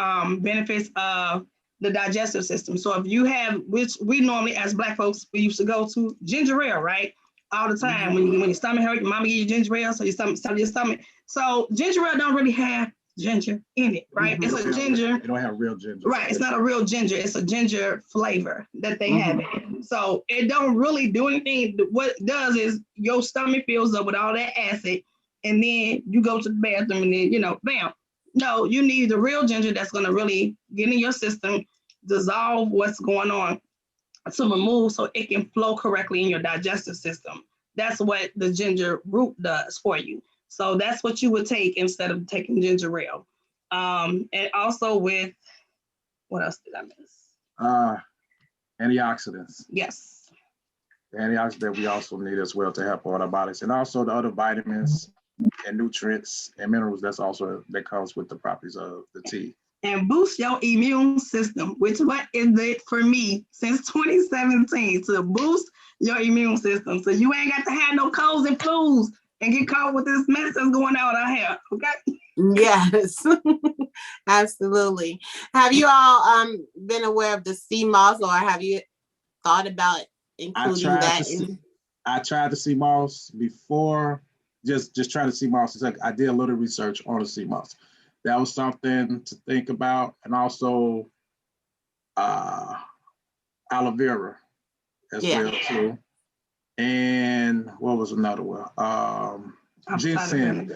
Speaker 2: benefits of the digestive system. So if you have, which we normally as Black folks, we used to go to ginger ale, right? All the time. When your stomach hurt, your mama give you ginger ale, so your stomach. So ginger ale don't really have ginger in it, right? It's a ginger.
Speaker 3: They don't have real ginger.
Speaker 2: Right. It's not a real ginger. It's a ginger flavor that they have in it. So it don't really do anything. What it does is your stomach fills up with all that acid, and then you go to the bathroom, and then, bam. No, you need the real ginger that's going to really get in your system, dissolve what's going on to remove so it can flow correctly in your digestive system. That's what the ginger root does for you. So that's what you would take instead of taking ginger ale. And also with, what else did I miss?
Speaker 3: Antioxidants.
Speaker 2: Yes.
Speaker 3: The antioxidant we also need as well to help all our bodies. And also the other vitamins and nutrients and minerals that comes with the properties of the tea.
Speaker 2: And boost your immune system, which what is it for me since 2017, to boost your immune system. So you ain't got to have no colds and flus and get caught with this mess that's going on out here, okay?
Speaker 1: Yes, absolutely. Have you all been aware of the sea moss, or have you thought about including that?
Speaker 3: I tried the sea moss before just trying to sea moss. Like I did a little research on the sea moss. That was something to think about, and also aloe vera as well too. And what was another one? Ginseng.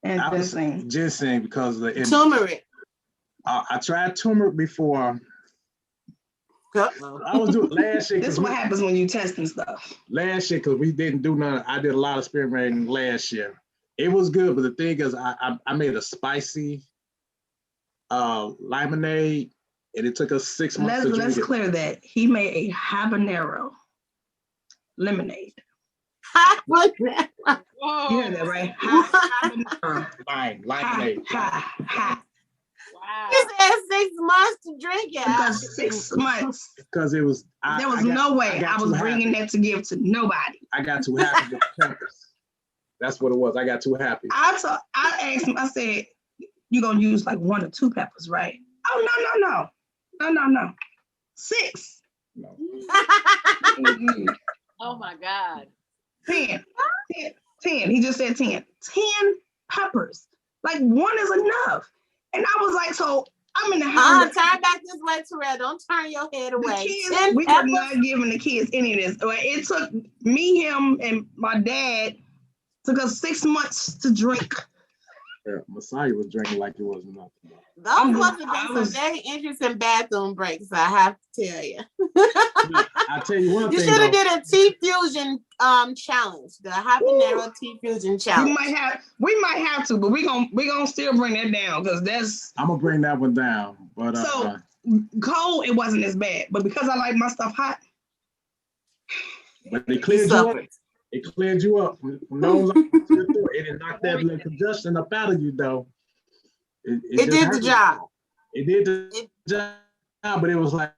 Speaker 2: And ginseng.
Speaker 3: Ginseng because of the
Speaker 1: turmeric.
Speaker 3: I tried turmeric before.
Speaker 1: Uh-oh.
Speaker 3: I was doing last year.
Speaker 2: This is what happens when you testing stuff.
Speaker 3: Last year, because we didn't do none. I did a lot of experimenting last year. It was good, but the thing is, I made a spicy lemonade, and it took us 6 months to drink it.
Speaker 2: Let's clear that. He made a habanero lemonade.
Speaker 1: Habanero.
Speaker 2: Whoa. You heard that, right? Habanero.
Speaker 3: Lemonade.
Speaker 1: Wow. You said 6 months to drink it.
Speaker 2: Because 6 months.
Speaker 3: Because it was.
Speaker 2: There was no way I was bringing that to give to nobody.
Speaker 3: I got too happy with the peppers. That's what it was. I got too happy.
Speaker 2: I asked him. I said, "You gonna use like 1 or 2 peppers, right?" Oh no. 6.
Speaker 3: No.
Speaker 4: Oh my God.
Speaker 2: 10. He just said 10. 10 peppers. Like 1 is enough. And I was like, so I'm in the house.
Speaker 1: Turn back this way, Terrell. Don't turn your head away.
Speaker 2: The kids, we were not giving the kids any of this. It took me, him, and my dad. Took us 6 months to drink.
Speaker 3: Yeah, Messiah was drinking like it was nothing.
Speaker 1: Those must have been some very interesting bathroom breaks, I have to tell you.
Speaker 3: I'll tell you one thing.
Speaker 1: You should have did a TeaFusion challenge, the habanero TeaFusion challenge.
Speaker 2: We might have to, but we gonna still bring that down because that's.
Speaker 3: I'm gonna bring that one down, but
Speaker 2: so cold it wasn't as bad, but because I like my stuff hot.
Speaker 3: But they cleared you up. It cleared you up. It didn't knock that little congestion up out of you, though.
Speaker 1: It did the job.
Speaker 3: It did the job, but it was like,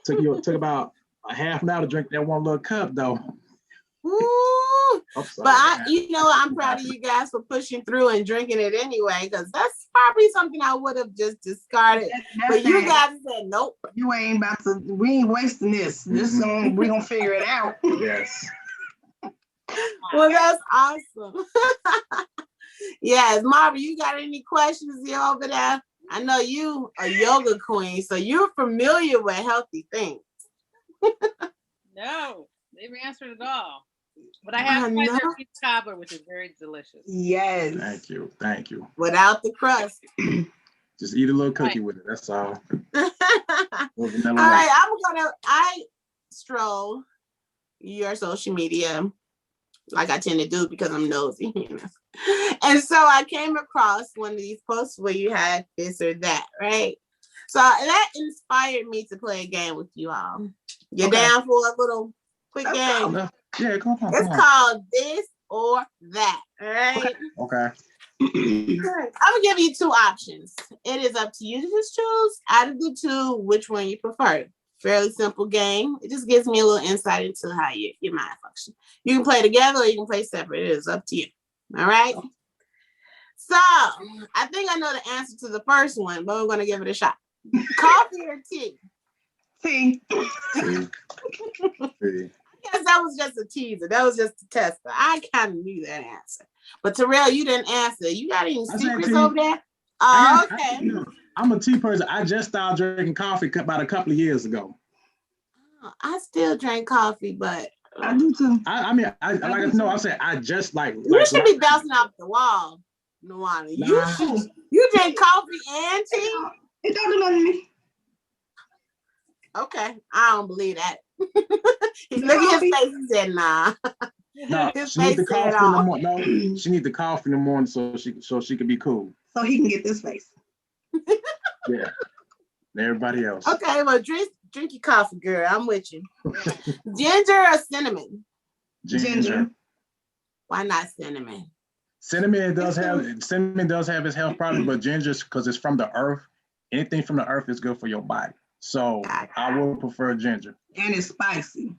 Speaker 3: took about a half an hour to drink that 1 little cup, though.
Speaker 1: Ooh. But I'm proud of you guys for pushing through and drinking it anyway, because that's probably something I would have just discarded. But you guys said nope.
Speaker 2: You ain't about to. We ain't wasting this. We gonna figure it out.
Speaker 3: Yes.
Speaker 1: Well, that's awesome. Yes, Marvin, you got any questions here over there? I know you a yoga queen, so you're familiar with healthy things.
Speaker 4: No, they've answered it all. But I have tried their peach cobbler, which is very delicious.
Speaker 2: Yes.
Speaker 3: Thank you.
Speaker 1: Without the crust.
Speaker 3: Just eat a little cookie with it. That's all.
Speaker 1: All right, I stroll your social media like I tend to do because I'm nosy. And so I came across one of these posts where you had this or that, right? So that inspired me to play a game with you all. You're down for a little quick game?
Speaker 3: Yeah, come on.
Speaker 1: It's called This or That, all right?
Speaker 3: Okay.
Speaker 1: I'm gonna give you 2 options. It is up to you to just choose out of the 2 which one you prefer. Fairly simple game. It just gives me a little insight into how your mind functions. You can play together or you can play separate. It is up to you. All right. So I think I know the answer to the first one, but we're gonna give it a shot. Coffee or tea?
Speaker 2: Tea.
Speaker 1: I guess that was just a teaser. That was just a tester. I kind of knew that answer. But Terrell, you didn't answer. You got any secrets over there? Oh, okay.
Speaker 3: I'm a tea person. I just started drinking coffee about a couple of years ago.
Speaker 1: I still drink coffee, but
Speaker 2: I do too.
Speaker 3: I said I just like.
Speaker 1: You should be bouncing off the wall, Nawana. You drink coffee and tea?
Speaker 2: It don't do nothing to me.
Speaker 1: Okay, I don't believe that. Look at his face. He said, "Nah."
Speaker 3: No, she needs the coffee in the morning. No, she needs the coffee in the morning so she can be cool.
Speaker 2: So he can get this face.
Speaker 3: Yeah. And everybody else.
Speaker 1: Okay, well, drink your coffee, girl. I'm with you. Ginger or cinnamon?
Speaker 2: Ginger.
Speaker 1: Why not cinnamon?
Speaker 3: Cinnamon does have its health problems, but ginger, because it's from the earth. Anything from the earth is good for your body. So I will prefer ginger.
Speaker 2: And it's spicy.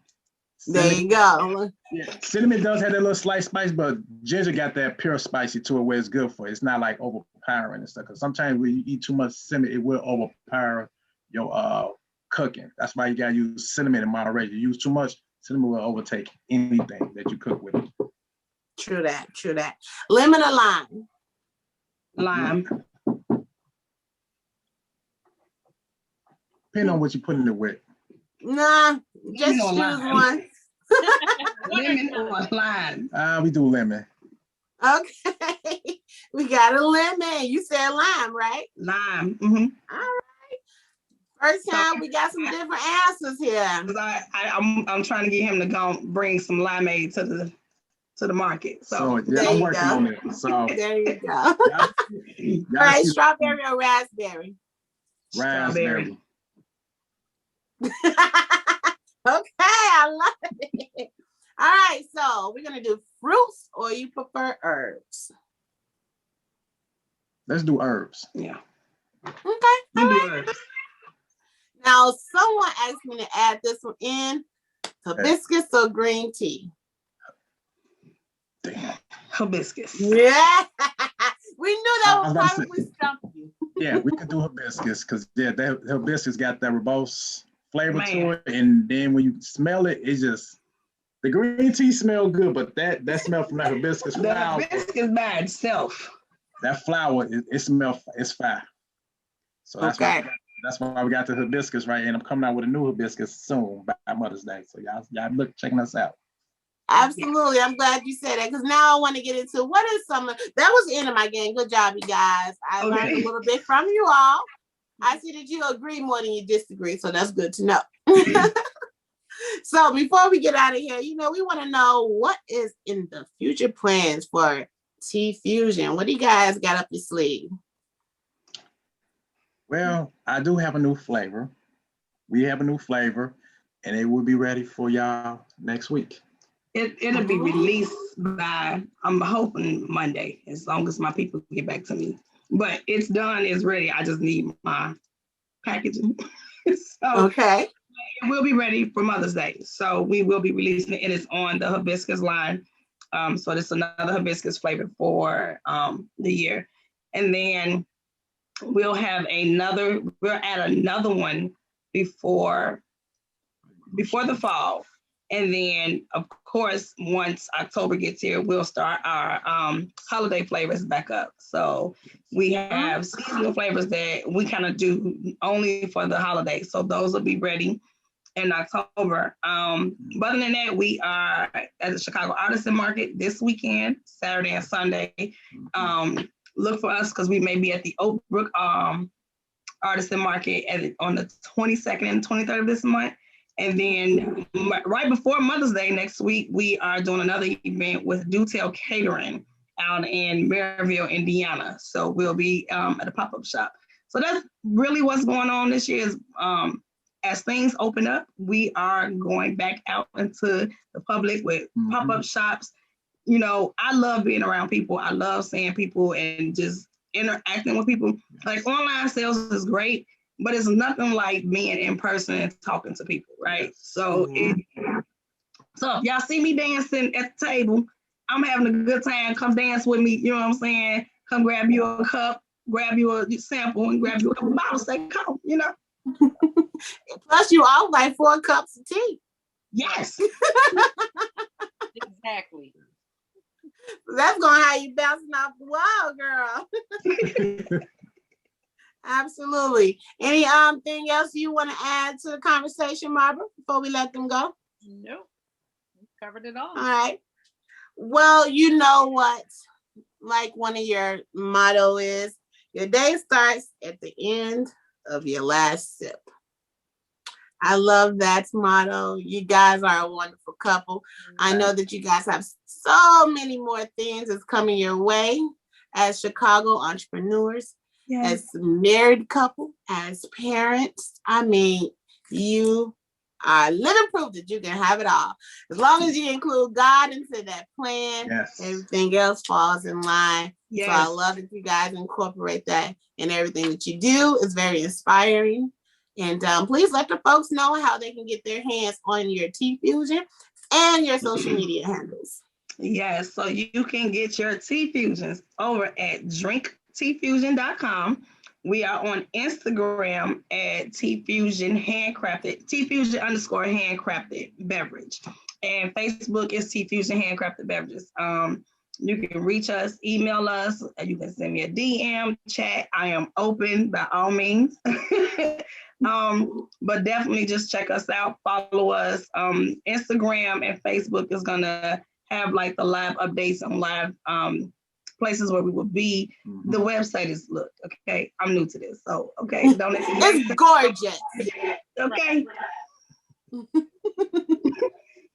Speaker 1: There you go.
Speaker 3: Yeah. Cinnamon does have that little slight spice, but ginger got that pure spicy to it where it's good for it. It's not like overpowering and stuff. Because sometimes when you eat too much cinnamon, it will overpower your cooking. That's why you gotta use cinnamon in moderation. You use too much, cinnamon will overtake anything that you cook with it.
Speaker 1: True that. Lemon or lime?
Speaker 2: Lime.
Speaker 3: Depending on what you put in it with.
Speaker 1: Nah, just choose one.
Speaker 2: Lemon or lime?
Speaker 3: We do lemon.
Speaker 1: Okay. We got a lemon. You said lime, right?
Speaker 2: Lime.
Speaker 1: All right. First time we got some different answers here.
Speaker 2: I'm trying to get him to go bring some limeade to the market. So
Speaker 3: yeah, I'm working on it. So
Speaker 1: there you go. All right, strawberry or raspberry?
Speaker 3: Raspberry.
Speaker 1: Okay, I love it. All right, so we're gonna do fruits, or you prefer herbs?
Speaker 3: Let's do herbs.
Speaker 2: Yeah.
Speaker 1: Okay.
Speaker 2: We do herbs.
Speaker 1: Now, someone asked me to add this one in: hibiscus or green tea?
Speaker 3: Damn.
Speaker 2: Hibiscus.
Speaker 1: Yeah, we knew that would probably stump you.
Speaker 3: Yeah, we could do hibiscus because that hibiscus got that verbose flavor to it, and then when you smell it, it's just the green tea smell good, but that smell from that hibiscus flower.
Speaker 2: The hibiscus by itself.
Speaker 3: That flower, it smells, it's fire. So that's why we got the hibiscus right here, and I'm coming out with a new hibiscus soon by Mother's Day. So y'all checking us out.
Speaker 1: Absolutely. I'm glad you said that, because now I want to get into what is some of that was the end of my game. Good job, you guys. I learned a little bit from you all. I see that you agree more than you disagree, so that's good to know. So before we get out of here, we want to know what is in the future plans for TeaFusion. What do you guys got up your sleeve?
Speaker 3: Well, I do have a new flavor. We have a new flavor, and it will be ready for y'all next week.
Speaker 2: It'll be released by, I'm hoping, Monday, as long as my people get back to me. But it's done, it's ready. I just need my packaging.
Speaker 1: Okay.
Speaker 2: It will be ready for Mother's Day. So we will be releasing it. It is on the hibiscus line. So this is another hibiscus flavor for the year. And then we'll add another one before the fall. And then, of course, once October gets here, we'll start our holiday flavors back up. So we have seasonal flavors that we kind of do only for the holidays. So those will be ready in October. But other than that, we are at the Chicago Artisan Market this weekend, Saturday and Sunday. Look for us because we may be at the Oak Brook Artisan Market on the 22nd and 23rd of this month. And then right before Mother's Day next week, we are doing another event with Do-Tell Catering out in Maryville, Indiana. So we'll be at a pop-up shop. So that's really what's going on this year is as things open up, we are going back out into the public with pop-up shops. I love being around people. I love seeing people and just interacting with people. Like online sales is great, but it's nothing like being in person and talking to people, right? So, if y'all see me dancing at the table, I'm having a good time. Come dance with me. You know what I'm saying? Come grab you a cup, grab you a sample, and grab you a couple bottles. Say, come,
Speaker 1: Plus, you all like 4 cups of tea.
Speaker 2: Yes.
Speaker 4: Exactly.
Speaker 1: That's gonna have you bouncing off the wall, girl. Absolutely. Any thing else you want to add to the conversation, Barbara, before we let them go?
Speaker 4: Nope. We covered it all.
Speaker 1: All right. Well, you know what? Like one of your motto is, your day starts at the end of your last sip. I love that motto. You guys are a wonderful couple. I know that you guys have so many more things that's coming your way as Chicago entrepreneurs, as a married couple, as parents. I mean, you are living proof that you can have it all. As long as you include God into that plan, everything else falls in line. So I love that you guys incorporate that in everything that you do. It's very inspiring. And please let the folks know how they can get their hands on your TeaFusion and your social media handles.
Speaker 2: Yes, so you can get your TeaFusions over at drinkteafusion.com. We are on Instagram at TeaFusion Handcrafted, TeaFusion _handcrafted beverage. And Facebook is TeaFusion Handcrafted Beverages. You can reach us, email us, you can send me a DM, chat. I am open by all means. But definitely just check us out, follow us. Instagram and Facebook is gonna have like the live updates on live places where we will be. Mm-hmm. The website is okay. I'm new to this, so okay. Don't
Speaker 1: it's gorgeous.
Speaker 2: Okay.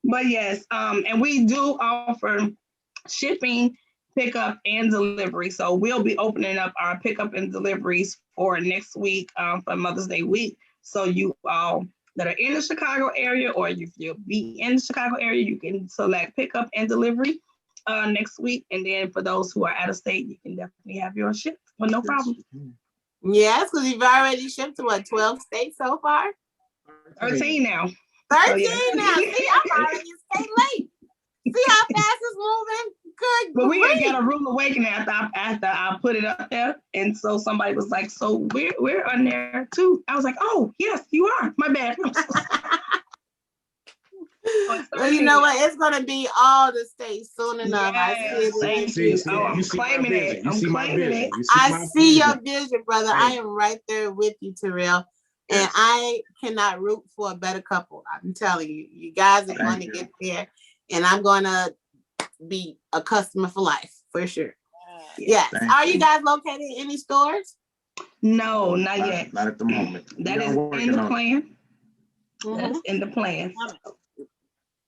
Speaker 2: But yes, and we do offer shipping, pickup, and delivery. So we'll be opening up our pickup and deliveries for next week, for Mother's Day week. So you all that are in the Chicago area, or if you'll be in the Chicago area, you can select pickup and delivery next week. And then for those who are out of state, you can definitely have yours shipped with no problem.
Speaker 1: Yes, because you've already shipped to 12 states so far?
Speaker 2: 13 now.
Speaker 1: 13 now. See, I'm already stay late. See how fast it's moving? Good.
Speaker 2: But we got a rude awakening after I put it up there. And so somebody was like, so we're on there too. I was like, oh, yes, you are. My bad.
Speaker 1: Well, you know what? It's going to be all the states soon enough.
Speaker 2: Yes,
Speaker 1: I see it.
Speaker 2: I'm claiming it. I'm claiming it.
Speaker 1: I see your vision, brother. I am right there with you, Terrell. And I cannot root for a better couple. I'm telling you, you guys are going to get there. And I'm going to be a customer for life, for sure. Yes. Are you guys located in any stores?
Speaker 2: No, not yet.
Speaker 3: Not at the moment.
Speaker 2: That is in the plan. Mm-hmm. That's in the plan.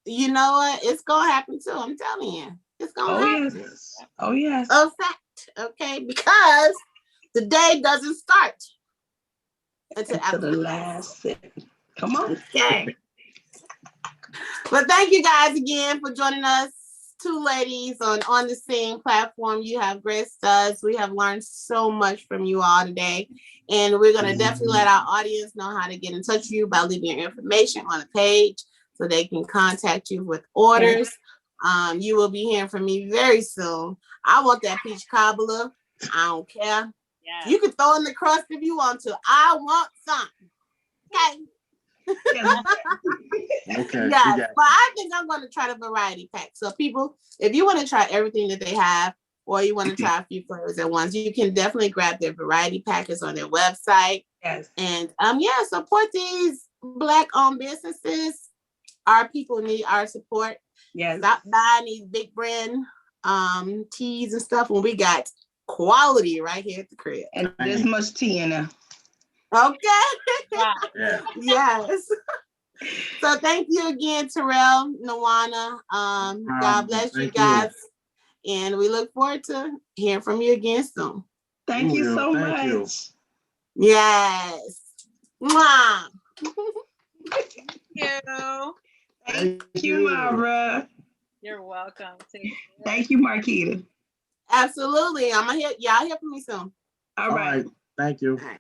Speaker 1: You know what? It's going to happen too. I'm telling you. It's going to happen.
Speaker 2: Yes. Oh, yes.
Speaker 1: A fact. Okay. Because the day doesn't start until after
Speaker 2: the last second. Come on.
Speaker 1: Okay. But thank you guys again for joining us. Two ladies on the Scene platform. You have graced us. We have learned so much from you all today. And we're going to definitely let our audience know how to get in touch with you by leaving your information on the page so they can contact you with orders. You will be hearing from me very soon. I want that peach cobbler. I don't care. Yeah. You can throw in the crust if you want to. I want some. Okay.
Speaker 3: Okay.
Speaker 1: Yeah, but I think I'm going to try the variety pack. So people, if you want to try everything that they have, or you want to try a few flavors at once, you can definitely grab their variety packets on their website.
Speaker 2: Yes.
Speaker 1: And support these Black-owned businesses. Our people need our support.
Speaker 2: Yes.
Speaker 1: Stop buying these big brand teas and stuff when we got quality right here at the crib.
Speaker 2: And there's much tea in there.
Speaker 1: Okay.
Speaker 3: Yeah.
Speaker 1: Yes. So thank you again, Terrell, Nawana. God bless you guys. And we look forward to hearing from you again soon.
Speaker 2: Thank you so much.
Speaker 1: Yes. Mwah.
Speaker 4: Thank you.
Speaker 2: Thank you, Mara.
Speaker 4: You're welcome.
Speaker 2: Thank you, Marquita.
Speaker 1: Absolutely. I'm gonna y'all hear from me soon.
Speaker 2: All right.
Speaker 3: Thank you.
Speaker 1: All right.